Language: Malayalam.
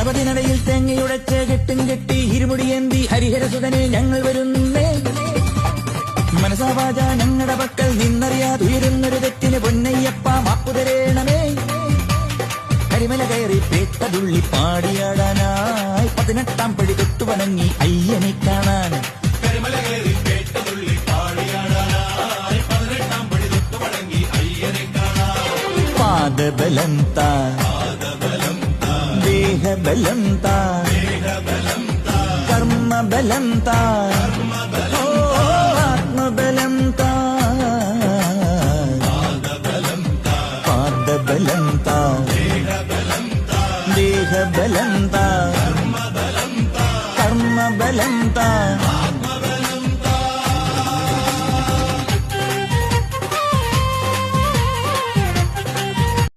ഗണപതി നടയിൽ തേങ്ങയുടച്ച് കെട്ടും കെട്ടി ഇരുമുടിയേന്തി ഹരിഹരസുതനെ ഞങ്ങൾ വരുന്നേ. മനസാവാച ഞങ്ങളുടെ പക്കൽ നിന്നറിയാതുയരുന്നൊരു തെറ്റിന് പൊന്നയ്യപ്പ മാപ്പു തരേണമേ. കരിമല കയറി പേട്ടതുള്ളി പാടിയാടാനായി 18 പടി തൊട്ടു വണങ്ങി അയ്യനെ കാണാൻ. കരിമല കയറി പേട്ടതുള്ളി പാടിയാടാനായി 18 പടി തൊട്ടു വണങ്ങി അയ്യനെ കാണാൻ. പാദബലം താ, ദേഹബലം താ, കർമ്മബലം താ, ആത്മബലം താ, പാദബലം താ.